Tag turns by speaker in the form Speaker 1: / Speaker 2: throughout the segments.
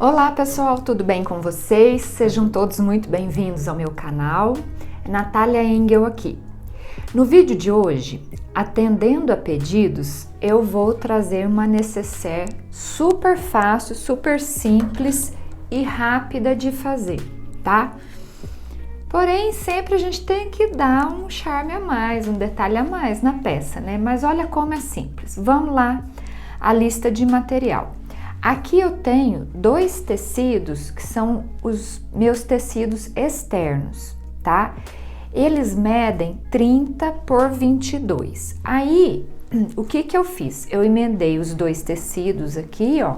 Speaker 1: Olá pessoal, tudo bem com vocês? Sejam todos muito bem-vindos ao meu canal. Natália Engel aqui. No vídeo de hoje, atendendo a pedidos, eu vou trazer uma necessaire super fácil, super simples e rápida de fazer, tá? Porém, sempre a gente tem que dar um charme a mais, um detalhe a mais na peça, né? Mas olha como é simples. Vamos lá, a lista de material. Aqui eu tenho dois tecidos que são os meus tecidos externos, tá? Eles medem 30 por 22. Aí, o que eu fiz? Eu emendei os dois tecidos aqui, ó,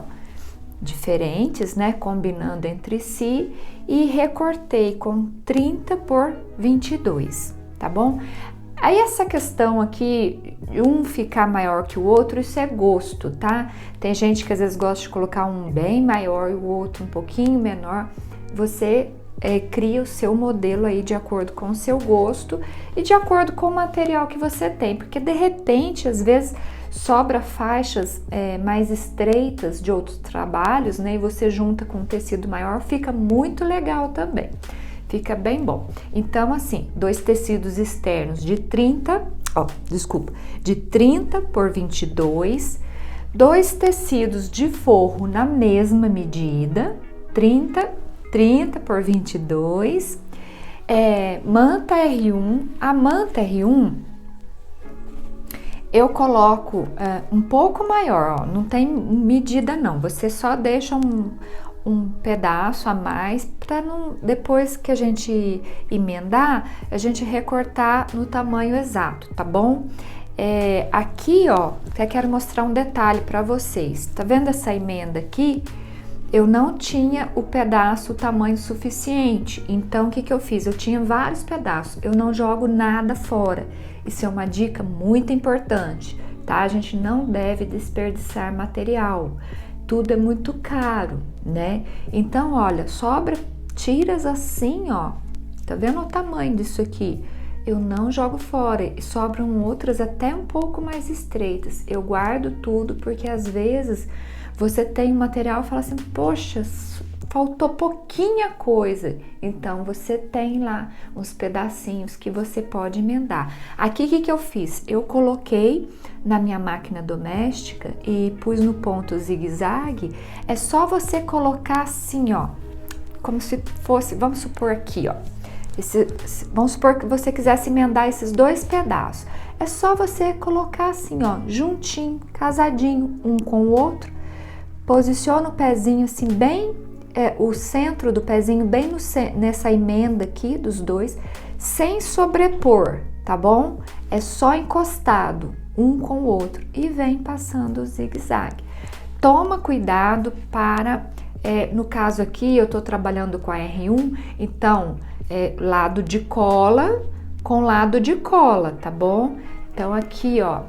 Speaker 1: diferentes, né? Combinando entre si e recortei com 30 por 22, tá bom? Aí essa questão aqui, um ficar maior que o outro, isso é gosto, tá? Tem gente que às vezes gosta de colocar um bem maior e o outro um pouquinho menor. Você cria o seu modelo aí de acordo com o seu gosto e de acordo com o material que você tem, porque de repente, às vezes, sobra faixas mais estreitas de outros trabalhos, né? E você junta com um tecido maior, fica muito legal também. Fica bem bom. Então, assim, dois tecidos externos de 30 por 22, dois tecidos de forro na mesma medida, 30 por 22, manta R1. A manta R1 eu coloco um pouco maior, ó, não tem medida não, você só deixa um pedaço a mais para não, depois que a gente emendar, a gente recortar no tamanho exato, tá bom? Aqui, ó, até quero mostrar um detalhe para vocês. Tá vendo essa emenda aqui? Eu não tinha o pedaço, o tamanho suficiente. Então, o que eu fiz? Eu tinha vários pedaços. Eu não jogo nada fora. Isso é uma dica muito importante, tá? A gente não deve desperdiçar material. Tudo é muito caro, né? Então, olha, sobra tiras assim, ó. Tá vendo o tamanho disso aqui? Eu não jogo fora e sobram outras até um pouco mais estreitas. Eu guardo tudo porque às vezes você tem um material e fala assim, poxa, faltou pouquinha coisa. Então, você tem lá uns pedacinhos que você pode emendar. Aqui, o que eu fiz? Eu coloquei na minha máquina doméstica e pus no ponto zigue-zague. É só você colocar assim, ó, como se fosse, vamos supor aqui, ó. Vamos supor que você quisesse emendar esses dois pedaços. É só você colocar assim, ó, juntinho, casadinho, um com o outro. Posiciona o pezinho assim bem, o centro do pezinho bem nessa emenda aqui dos dois, sem sobrepor, tá bom? É só encostado um com o outro e vem passando o zigue-zague. Toma cuidado para, no caso aqui eu tô trabalhando com a R1, então lado de cola com lado de cola, tá bom? Então aqui, ó,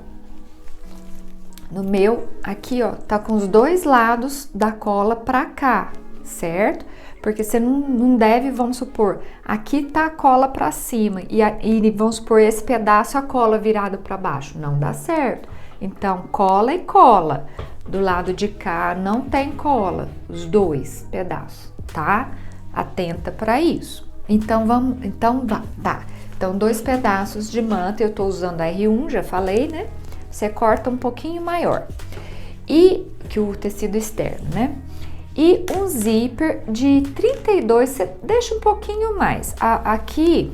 Speaker 1: no meu, aqui, ó, tá com os dois lados da cola pra cá, certo? Porque você não deve, vamos supor, aqui tá a cola pra cima e vamos supor esse pedaço a cola virada pra baixo, não dá certo. Então, cola e cola. Do lado de cá não tem cola, os dois pedaços, tá? Atenta pra isso. Então, Então, dois pedaços de manta, eu tô usando a R1, já falei, né? Você corta um pouquinho maior e que o tecido externo, né? E um zíper de 32, você deixa um pouquinho mais. Aqui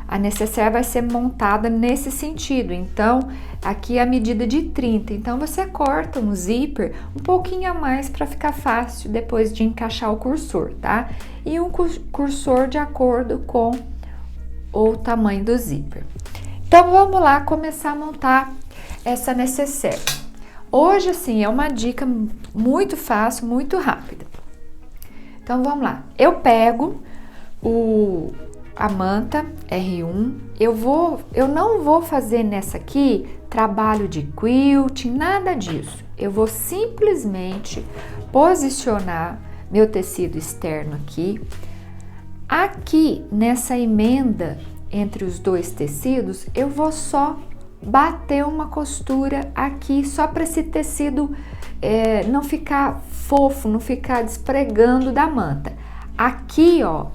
Speaker 1: a necessaire vai ser montada nesse sentido, então aqui é a medida de 30. Então você corta um zíper um pouquinho a mais para ficar fácil depois de encaixar o cursor, tá? E um cursor de acordo com o tamanho do zíper. Então vamos lá começar a montar essa necessaire. Hoje, assim, é uma dica muito fácil, muito rápida. Então, vamos lá. Eu pego a manta R1. Eu não vou fazer nessa aqui trabalho de quilting, nada disso. Eu vou simplesmente posicionar meu tecido externo aqui. Aqui, nessa emenda entre os dois tecidos, eu vou só bater uma costura aqui só para esse tecido não ficar fofo, não ficar despregando da manta. Aqui, ó,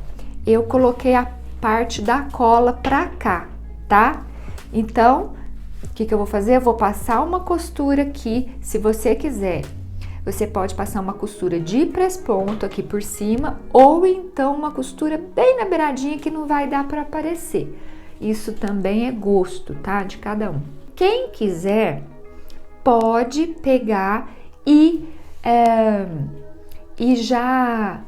Speaker 1: eu coloquei a parte da cola pra cá, tá? Então, o que eu vou fazer? Eu vou passar uma costura aqui, se você quiser. Você pode passar uma costura de press-ponto aqui por cima, ou então uma costura bem na beiradinha que não vai dar para aparecer. Isso também é gosto, tá? De cada um. Quem quiser pode pegar e já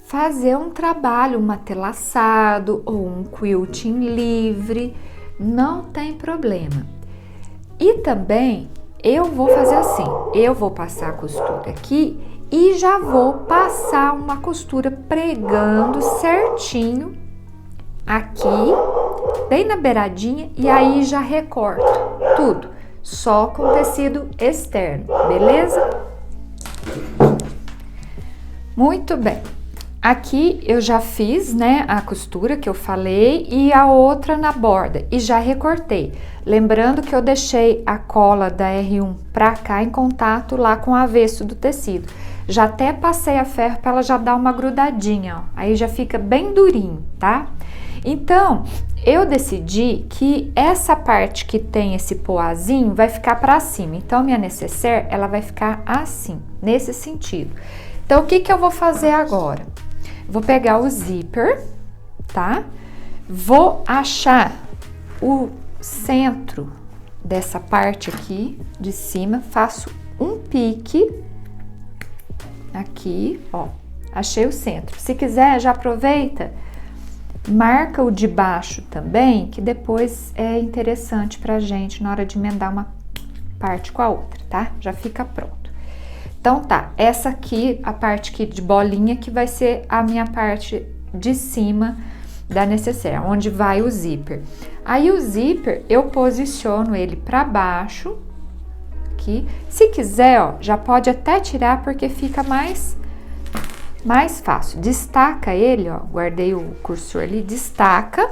Speaker 1: fazer um trabalho, um matelaçado ou um quilting livre, não tem problema. E também eu vou fazer assim, eu vou passar a costura aqui e já vou passar uma costura pregando certinho aqui, bem na beiradinha, e aí já recorto tudo, só com tecido externo, beleza? Muito bem. Aqui eu já fiz, né, a costura que eu falei e a outra na borda e já recortei. Lembrando que eu deixei a cola da R1 pra cá em contato lá com o avesso do tecido. Já até passei a ferro para ela já dar uma grudadinha, ó. Aí já fica bem durinho, tá? Então, eu decidi que essa parte que tem esse poazinho vai ficar pra cima. Então, minha nécessaire, ela vai ficar assim, nesse sentido. Então, o que eu vou fazer agora? Vou pegar o zíper, tá? Vou achar o centro dessa parte aqui de cima, faço um pique aqui, ó, achei o centro. Se quiser, já aproveita, marca o de baixo também, que depois é interessante pra gente na hora de emendar uma parte com a outra, tá? Já fica pronto. Então tá, essa aqui, a parte aqui de bolinha, que vai ser a minha parte de cima da nécessaire, onde vai o zíper. Aí o zíper, eu posiciono ele pra baixo, aqui. Se quiser, ó, já pode até tirar, porque fica mais fácil. Destaca ele, ó, guardei o cursor ali, destaca,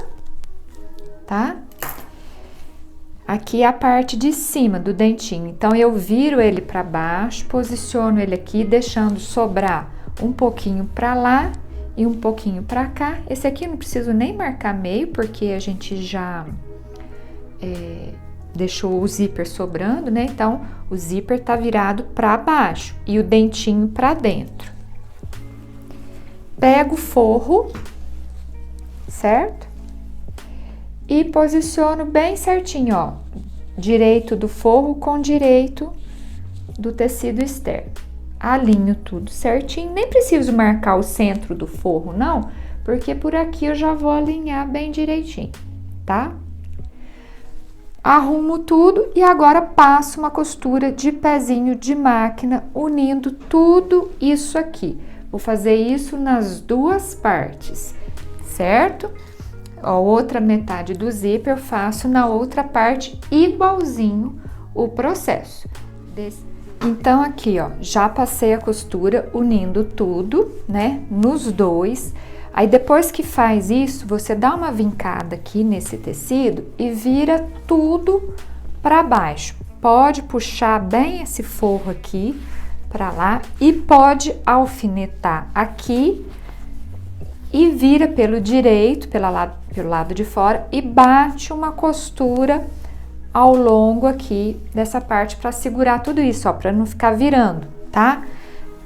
Speaker 1: tá? Aqui é a parte de cima do dentinho, então eu viro ele para baixo, posiciono ele aqui, deixando sobrar um pouquinho para lá e um pouquinho para cá. Esse aqui eu não preciso nem marcar meio, porque a gente já deixou o zíper sobrando, né? Então, o zíper tá virado para baixo e o dentinho para dentro. Pego o forro, certo? E posiciono bem certinho, ó, direito do forro com direito do tecido externo. Alinho tudo certinho, nem preciso marcar o centro do forro, não, porque por aqui eu já vou alinhar bem direitinho, tá? Arrumo tudo e agora passo uma costura de pezinho de máquina, unindo tudo isso aqui. Vou fazer isso nas duas partes, certo? A outra metade do zíper eu faço na outra parte igualzinho o processo. Então aqui, ó, já passei a costura unindo tudo, né, nos dois. Aí depois que faz isso, você dá uma vincada aqui nesse tecido e vira tudo para baixo. Pode puxar bem esse forro aqui para lá e pode alfinetar aqui e vira pelo direito, pelo lado de fora e bate uma costura ao longo aqui dessa parte para segurar tudo isso, ó, para não ficar virando, tá?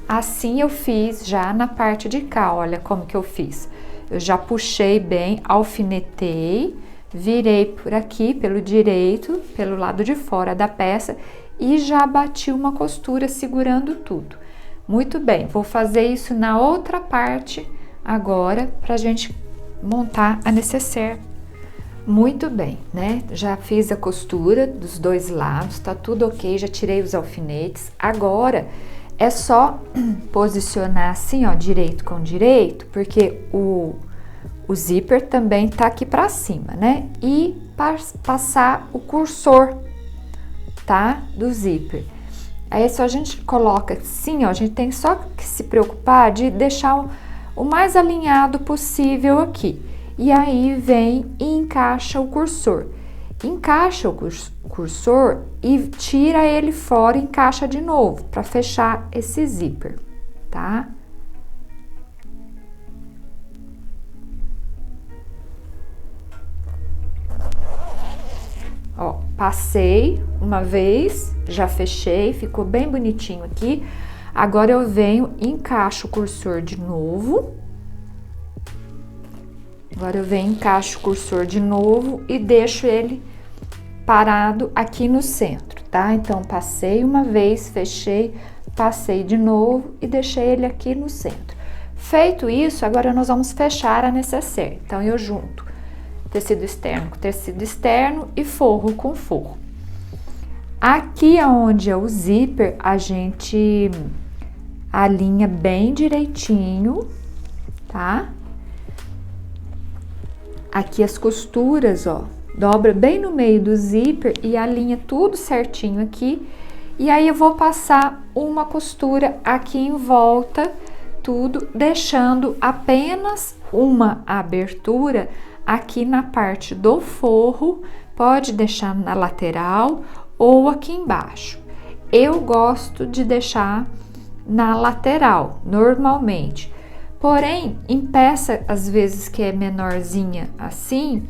Speaker 1: Assim eu fiz já na parte de cá, olha como que eu fiz. Eu já puxei bem, alfinetei, virei por aqui pelo direito, pelo lado de fora da peça e já bati uma costura segurando tudo. Muito bem, vou fazer isso na outra parte agora pra gente montar a nécessaire. Muito bem, né? Já fiz a costura dos dois lados, tá tudo ok, já tirei os alfinetes. Agora é só posicionar assim, ó, direito com direito, porque o zíper também tá aqui pra cima, né? E passar o cursor, tá? Do zíper. Aí só a gente coloca assim, ó, a gente tem só que se preocupar de deixar o mais alinhado possível aqui. E aí vem e encaixa o cursor. encaixa o cursor e tira ele fora e encaixa de novo para fechar esse zíper, tá? Ó, passei uma vez, já fechei, ficou bem bonitinho aqui. Agora eu venho, encaixo o cursor de novo. Agora eu venho, encaixo o cursor de novo e deixo ele parado aqui no centro, tá? Então, passei uma vez, fechei, passei de novo e deixei ele aqui no centro. Feito isso, agora nós vamos fechar a necessaire. Então, eu junto tecido externo com tecido externo e forro com forro. Aqui onde é o zíper, a gente alinha bem direitinho, tá? Aqui as costuras, ó, dobra bem no meio do zíper e alinha tudo certinho aqui. E aí eu vou passar uma costura aqui em volta, tudo, deixando apenas uma abertura aqui na parte do forro, pode deixar na lateral ou aqui embaixo. Eu gosto de deixar na lateral, normalmente. Porém, em peça, às vezes que é menorzinha assim,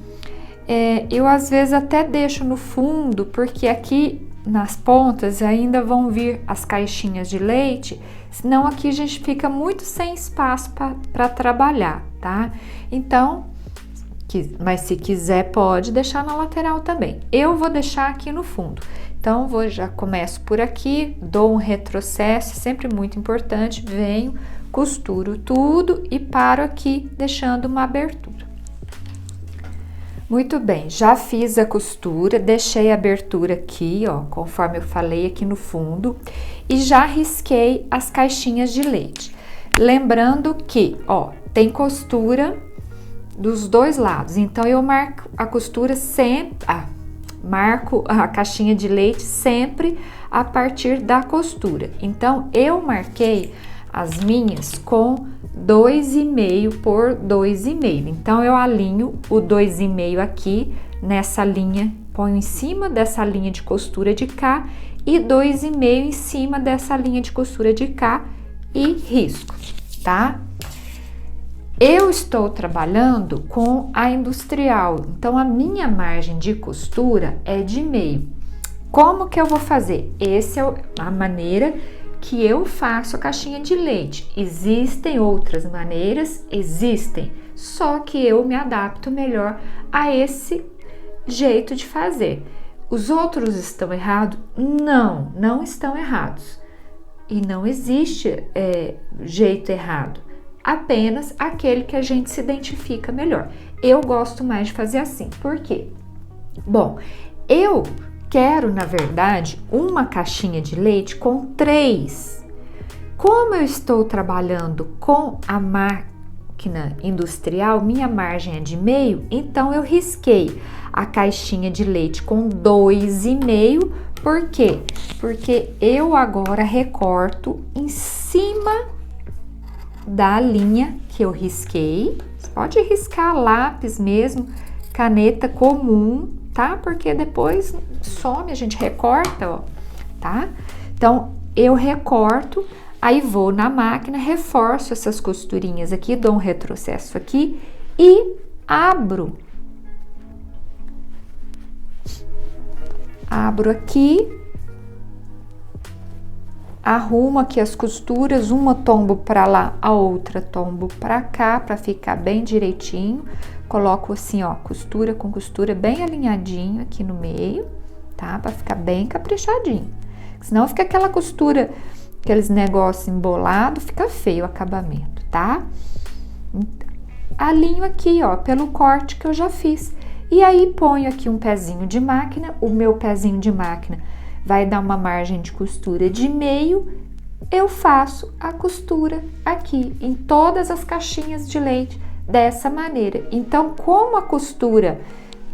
Speaker 1: eu às vezes até deixo no fundo, porque aqui nas pontas ainda vão vir as caixinhas de leite, senão aqui a gente fica muito sem espaço para trabalhar, tá? Então, mas se quiser pode deixar na lateral também. Eu vou deixar aqui no fundo. Então, já começo por aqui, dou um retrocesso, sempre muito importante, venho, costuro tudo e paro aqui, deixando uma abertura. Muito bem, já fiz a costura, deixei a abertura aqui, ó, conforme eu falei aqui no fundo, e já risquei as caixinhas de leite. Lembrando que, ó, tem costura dos dois lados, então eu marco a costura sempre, marco a caixinha de leite sempre a partir da costura. Então, eu marquei as minhas com 2,5 por 2,5. Então, eu alinho o 2,5 aqui nessa linha, ponho em cima dessa linha de costura de cá e 2,5 em cima dessa linha de costura de cá e risco, tá? Eu estou trabalhando com a industrial, então a minha margem de costura é de meio. Como que eu vou fazer? Essa é a maneira que eu faço a caixinha de leite. Existem outras maneiras? Existem, só que eu me adapto melhor a esse jeito de fazer. Os outros estão errados? Não, não estão errados. E não existe jeito errado. Apenas aquele que a gente se identifica melhor. Eu gosto mais de fazer assim. Por quê? Bom, eu quero, na verdade, uma caixinha de leite com 3. Como eu estou trabalhando com a máquina industrial, minha margem é de meio, então eu risquei a caixinha de leite com 2,5. Por quê? Porque eu agora recorto em cima da linha que eu risquei. Você pode riscar lápis mesmo, caneta comum, tá? Porque depois some, a gente recorta, ó, tá? Então, eu recorto, aí vou na máquina, reforço essas costurinhas aqui, dou um retrocesso aqui e abro. Abro aqui, arrumo aqui as costuras, uma tombo para lá, a outra tombo para cá, para ficar bem direitinho. Coloco assim, ó, costura com costura bem alinhadinho aqui no meio, tá? Para ficar bem caprichadinho. Senão fica aquela costura, aqueles negócios embolados, fica feio o acabamento, tá? Alinho aqui, ó, pelo corte que eu já fiz. E aí ponho aqui um pezinho de máquina, o meu pezinho de máquina vai dar uma margem de costura de meio, eu faço a costura aqui em todas as caixinhas de leite dessa maneira. Então, como a costura,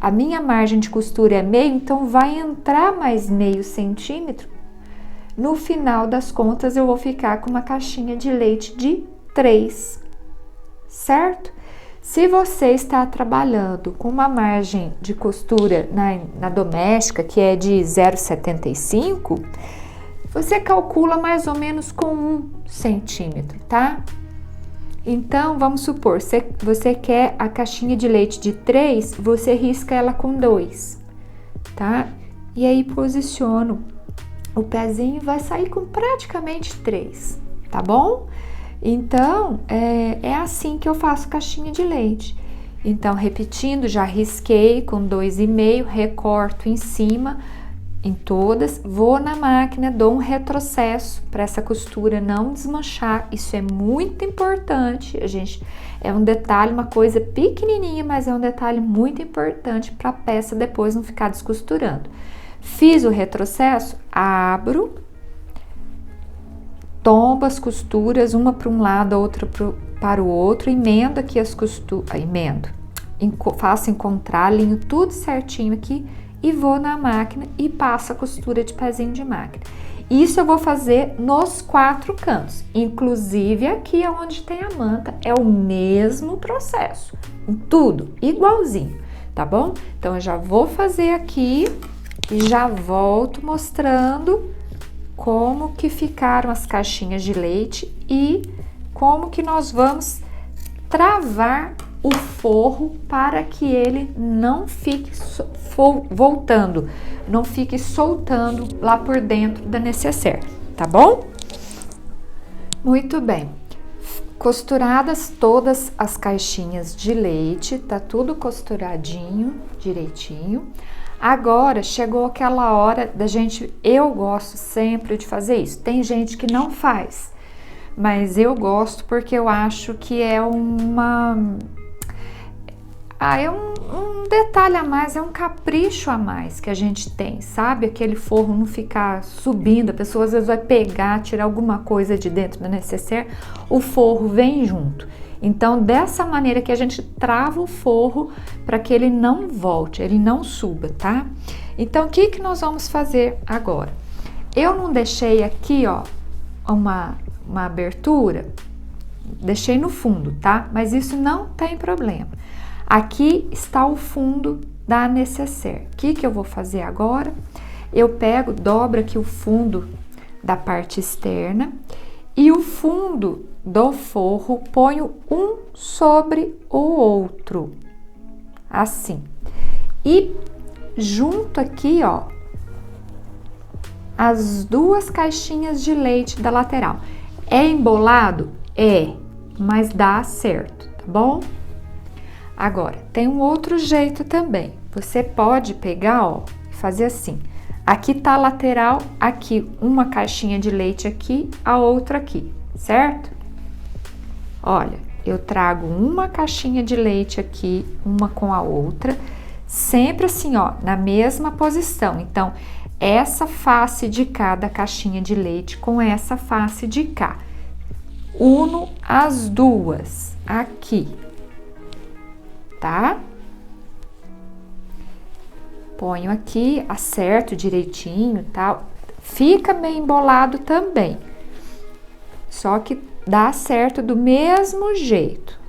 Speaker 1: a minha margem de costura é meio, então vai entrar mais meio centímetro. No final das contas, eu vou ficar com uma caixinha de leite de 3, certo? Se você está trabalhando com uma margem de costura na doméstica, que é de 0,75, você calcula mais ou menos com 1 centímetro, tá? Então, vamos supor, você quer a caixinha de leite de 3, você risca ela com 2, tá? E aí posiciono o pezinho, vai sair com praticamente 3, tá bom? Então, é assim que eu faço caixinha de leite. Então, repetindo, já risquei com 2,5, recorto em cima, em todas, vou na máquina, dou um retrocesso para essa costura não desmanchar. Isso é muito importante, é um detalhe, uma coisa pequenininha, mas é um detalhe muito importante para a peça depois não ficar descosturando. Fiz o retrocesso, abro, tombo as costuras, uma para um lado, a outra para o outro, emendo aqui as costuras, faço encontrar, alinho tudo certinho aqui e vou na máquina e passo a costura de pezinho de máquina. Isso eu vou fazer nos 4 cantos, inclusive aqui onde tem a manta, é o mesmo processo, tudo igualzinho, tá bom? Então eu já vou fazer aqui e já volto mostrando como que ficaram as caixinhas de leite e como que nós vamos travar o forro para que ele não fique voltando, não fique soltando lá por dentro da necessaire, tá bom? Muito bem. Costuradas todas as caixinhas de leite, tá tudo costuradinho, direitinho. Agora chegou aquela hora da gente, eu gosto sempre de fazer isso. Tem gente que não faz, mas eu gosto porque eu acho que é um detalhe a mais, é um capricho a mais que a gente tem, sabe? Aquele forro não ficar subindo, a pessoa às vezes vai pegar, tirar alguma coisa de dentro da necessaire, o forro vem junto. Então, dessa maneira que a gente trava o forro para que ele não volte, ele não suba, tá? Então, o que nós vamos fazer agora? Eu não deixei aqui, ó, uma abertura, deixei no fundo, tá? Mas isso não tem problema. Aqui está o fundo da necessaire. O que eu vou fazer agora? Eu pego, dobro aqui o fundo da parte externa e o fundo do forro ponho um sobre o outro, assim. E junto aqui, ó, as 2 caixinhas de leite da lateral. É embolado? É, mas dá certo, tá bom? Agora, tem um outro jeito também. Você pode pegar, ó, e fazer assim. Aqui tá a lateral, aqui uma caixinha de leite aqui, a outra aqui, certo? Olha, eu trago uma caixinha de leite aqui, uma com a outra, sempre assim, ó, na mesma posição. Então, essa face de cá da caixinha de leite com essa face de cá. Uno as 2 aqui, tá? Ponho aqui, acerto direitinho, tá? Fica meio embolado também, só que dá certo do mesmo jeito.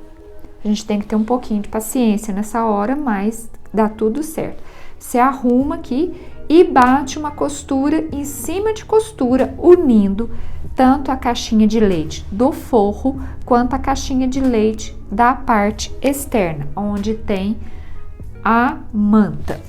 Speaker 1: A gente tem que ter um pouquinho de paciência nessa hora, mas dá tudo certo. Você arruma aqui e bate uma costura em cima de costura, unindo tanto a caixinha de leite do forro quanto a caixinha de leite da parte externa, onde tem a manta.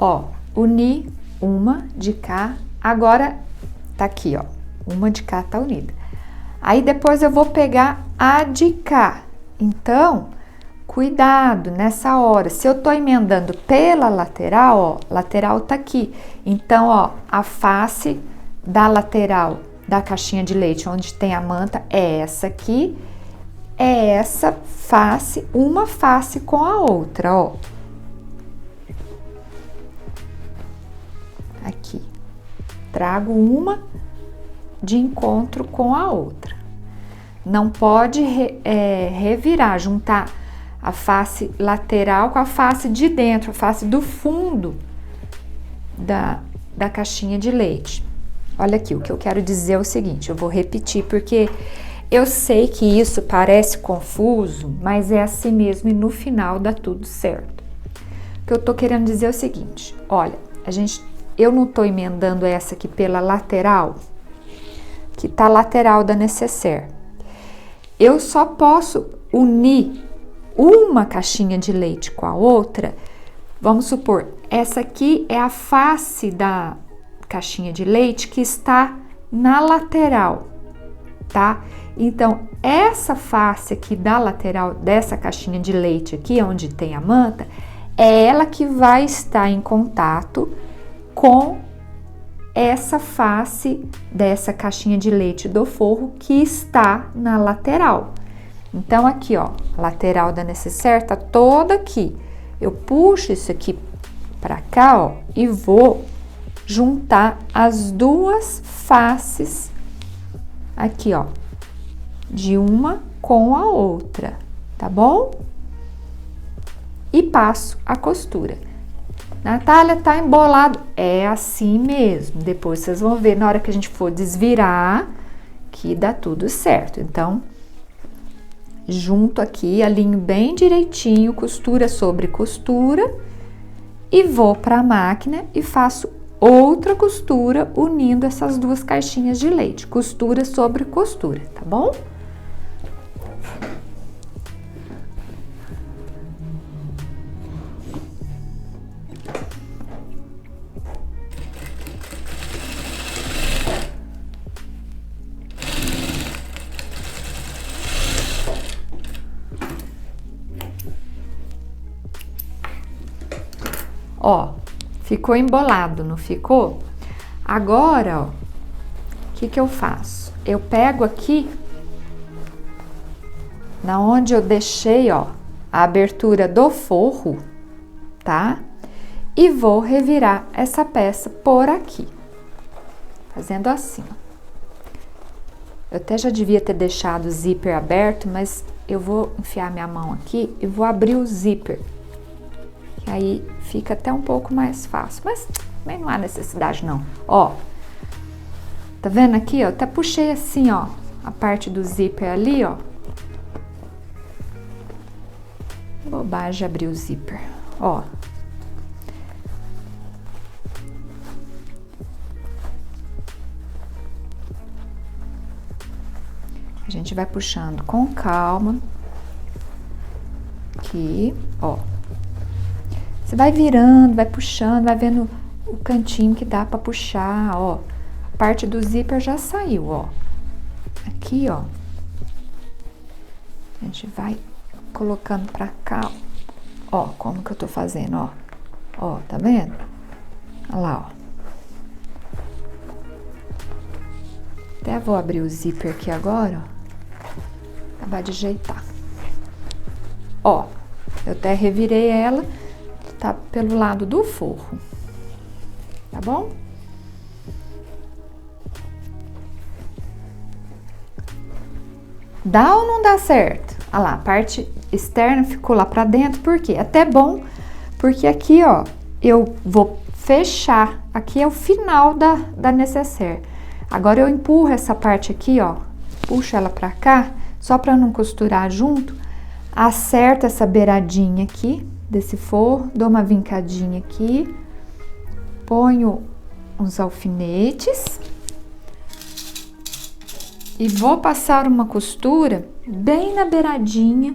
Speaker 1: Ó, uni uma de cá, agora tá aqui, ó, uma de cá tá unida. Aí depois eu vou pegar a de cá. Então, cuidado nessa hora. Se eu tô emendando pela lateral, ó, lateral tá aqui. Então, ó, a face da lateral da caixinha de leite onde tem a manta é essa aqui. É essa face, uma face com a outra, ó. Aqui, trago uma de encontro com a outra. não pode revirar, juntar a face lateral com a face de dentro, a face do fundo da caixinha de leite. Olha aqui, o que eu quero dizer é o seguinte, eu vou repetir porque eu sei que isso parece confuso, mas é assim mesmo e no final dá tudo certo. O que eu tô querendo dizer é o seguinte, olha, eu não tô emendando essa aqui pela lateral, que tá lateral da necessaire. Eu só posso unir uma caixinha de leite com a outra. Vamos supor, essa aqui é a face da caixinha de leite que está na lateral, tá? Então, essa face aqui da lateral dessa caixinha de leite aqui, onde tem a manta, é ela que vai estar em contato com essa face dessa caixinha de leite do forro que está na lateral. Então, aqui, ó, a lateral da necessaire tá toda aqui. Eu puxo isso aqui pra cá, ó, e vou juntar as duas faces aqui, ó, de uma com a outra, tá bom? E passo a costura. Natália, tá embolado. É assim mesmo. Depois vocês vão ver na hora que a gente for desvirar que dá tudo certo. Então, junto aqui, alinho bem direitinho, costura sobre costura e vou para a máquina e faço outra costura unindo essas duas caixinhas de leite, costura sobre costura, tá bom? Ó, ficou embolado, não ficou? Agora, ó, o que eu faço? Eu pego aqui, na onde eu deixei, ó, a abertura do forro, tá? E vou revirar essa peça por aqui, fazendo assim, ó. Eu até já devia ter deixado o zíper aberto, mas eu vou enfiar minha mão aqui e vou abrir o zíper. Aí fica até um pouco mais fácil, mas também não há necessidade não. Ó, tá vendo aqui, ó? Até puxei assim, ó, a parte do zíper ali, ó. Bobagem abrir o zíper, ó. A gente vai puxando com calma. Aqui, ó. Você vai virando, vai puxando, vai vendo o cantinho que dá pra puxar, ó. A parte do zíper já saiu, ó. Aqui, ó. A gente vai colocando pra cá, ó. Como que eu tô fazendo, ó. Ó, tá vendo? Olha lá, ó. Até vou abrir o zíper aqui agora, ó. Acabar de ajeitar. Ó, eu até revirei ela. Tá pelo lado do forro, tá bom? Dá ou não dá certo? Olha lá, a parte externa ficou lá pra dentro, por quê? Até bom, porque aqui, ó, eu vou fechar, aqui é o final da necessaire. Agora eu empurro essa parte aqui, ó, puxo ela pra cá, só pra não costurar junto, acerto essa beiradinha aqui, desse forro, dou uma vincadinha aqui, ponho uns alfinetes e vou passar uma costura bem na beiradinha,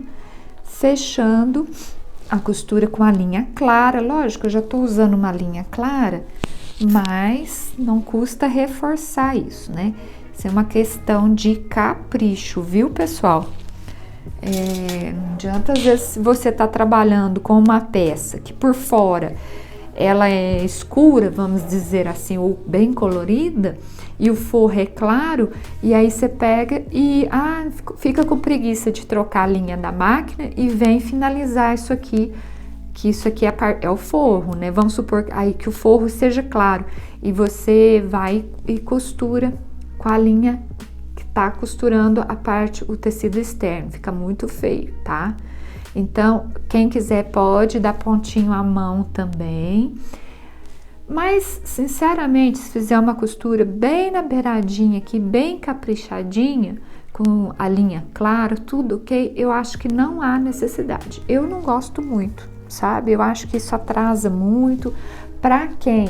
Speaker 1: fechando a costura com a linha clara. Lógico, eu já tô usando uma linha clara, mas não custa reforçar isso, né? Isso é uma questão de capricho, viu, pessoal? Não adianta, às vezes, se você tá trabalhando com uma peça que por fora ela é escura, vamos dizer assim, ou bem colorida, e o forro é claro, e aí você pega e fica com preguiça de trocar a linha da máquina e vem finalizar isso aqui, que isso aqui é o forro, né? Vamos supor aí que o forro seja claro, e você vai e costura com a linha tá costurando a parte, o tecido externo, fica muito feio, tá? Então, quem quiser pode dar pontinho à mão também. Mas, sinceramente, se fizer uma costura bem na beiradinha aqui, bem caprichadinha, com a linha clara, tudo ok, eu acho que não há necessidade. Eu não gosto muito, sabe? Eu acho que isso atrasa muito. Para quem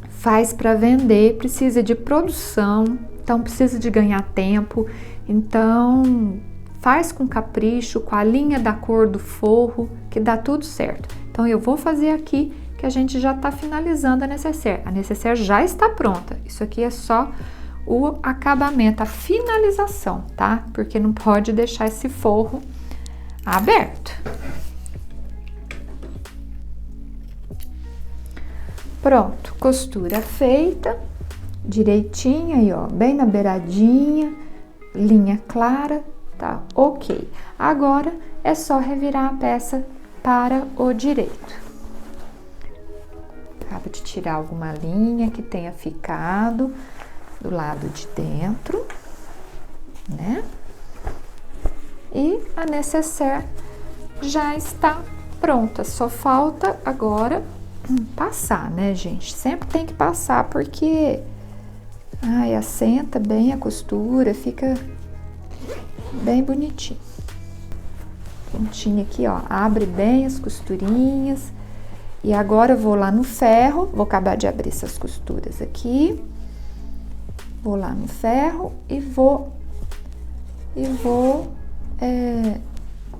Speaker 1: faz para vender, precisa de produção, então precisa de ganhar tempo. Então, faz com capricho, com a linha da cor do forro, que dá tudo certo. Então, eu vou fazer aqui, que a gente já tá finalizando a necessaire. A necessaire já está pronta. Isso aqui é só o acabamento, a finalização, tá? Porque não pode deixar esse forro aberto. Pronto, costura feita, direitinho aí, ó, bem na beiradinha, linha clara, tá? Ok. Agora é só revirar a peça para o direito. Acabo de tirar alguma linha que tenha ficado do lado de dentro, né? E a necessaire já está pronta, só falta agora passar, né, gente? Sempre tem que passar porque assenta bem a costura, fica bem bonitinho. Pontinho aqui, ó, abre bem as costurinhas. E agora eu vou lá no ferro, vou acabar de abrir essas costuras aqui. Vou lá no ferro e vou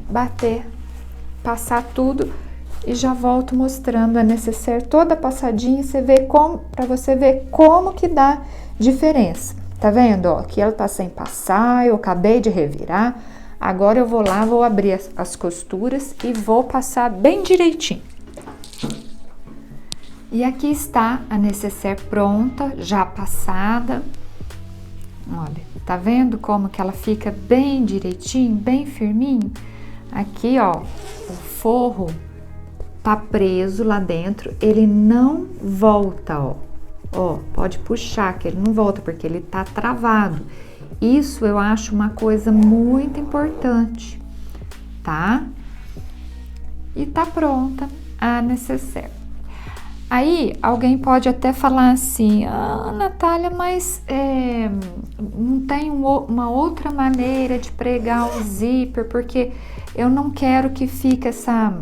Speaker 1: bater, passar tudo e já volto mostrando a necessaire toda passadinha, para você ver como que dá diferença. Tá vendo, ó? Aqui ela tá sem passar, eu acabei de revirar. Agora eu vou lá, vou abrir as costuras e vou passar bem direitinho. E aqui está a necessaire pronta, já passada. Olha, tá vendo como que ela fica bem direitinho, bem firminho? Aqui, ó, o forro tá preso lá dentro, ele não volta, ó. Ó, pode puxar que ele não volta porque ele tá travado. Isso eu acho uma coisa muito importante, tá? E tá pronta a necessaire. Aí, alguém pode até falar assim, Natália, mas não tem uma outra maneira de pregar o zíper, porque eu não quero que fique essa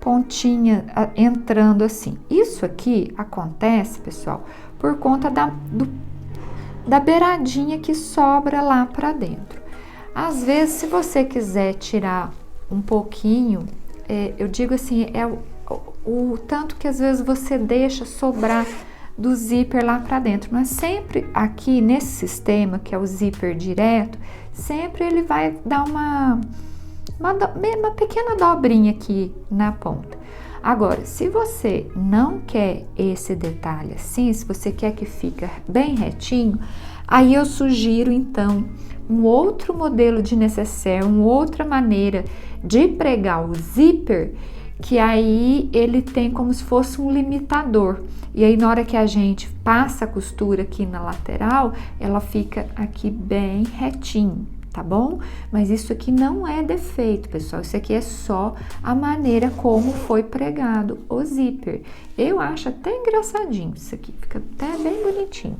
Speaker 1: pontinha entrando assim. Isso aqui acontece, pessoal, por conta da beiradinha que sobra lá para dentro. Às vezes, se você quiser tirar um pouquinho, eu digo assim, o tanto que às vezes você deixa sobrar do zíper lá para dentro, mas sempre aqui nesse sistema, que é o zíper direto, sempre ele vai dar uma pequena dobrinha aqui na ponta. Agora, se você não quer esse detalhe assim, se você quer que fique bem retinho, aí eu sugiro então um outro modelo de necessaire, uma outra maneira de pregar o zíper, que aí ele tem como se fosse um limitador. E aí na hora que a gente passa a costura aqui na lateral, ela fica aqui bem retinho, tá bom? Mas isso aqui não é defeito, pessoal. Isso aqui é só a maneira como foi pregado o zíper. Eu acho até engraçadinho isso aqui, fica até bem bonitinho.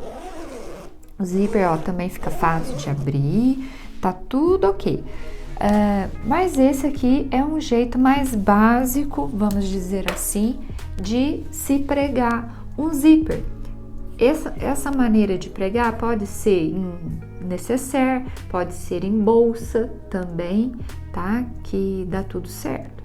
Speaker 1: O zíper, ó, também fica fácil de abrir, tá tudo ok. Mas esse aqui é um jeito mais básico, vamos dizer assim, de se pregar um zíper. Essa maneira de pregar pode ser em necessaire, pode ser em bolsa também, tá? Que dá tudo certo.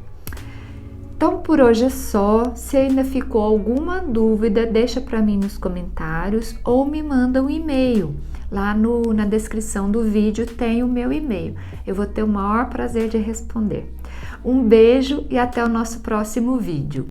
Speaker 1: Então, por hoje é só. Se ainda ficou alguma dúvida, deixa para mim nos comentários ou me manda um e-mail. Lá na descrição do vídeo tem o meu e-mail. Eu vou ter o maior prazer de responder. Um beijo e até o nosso próximo vídeo.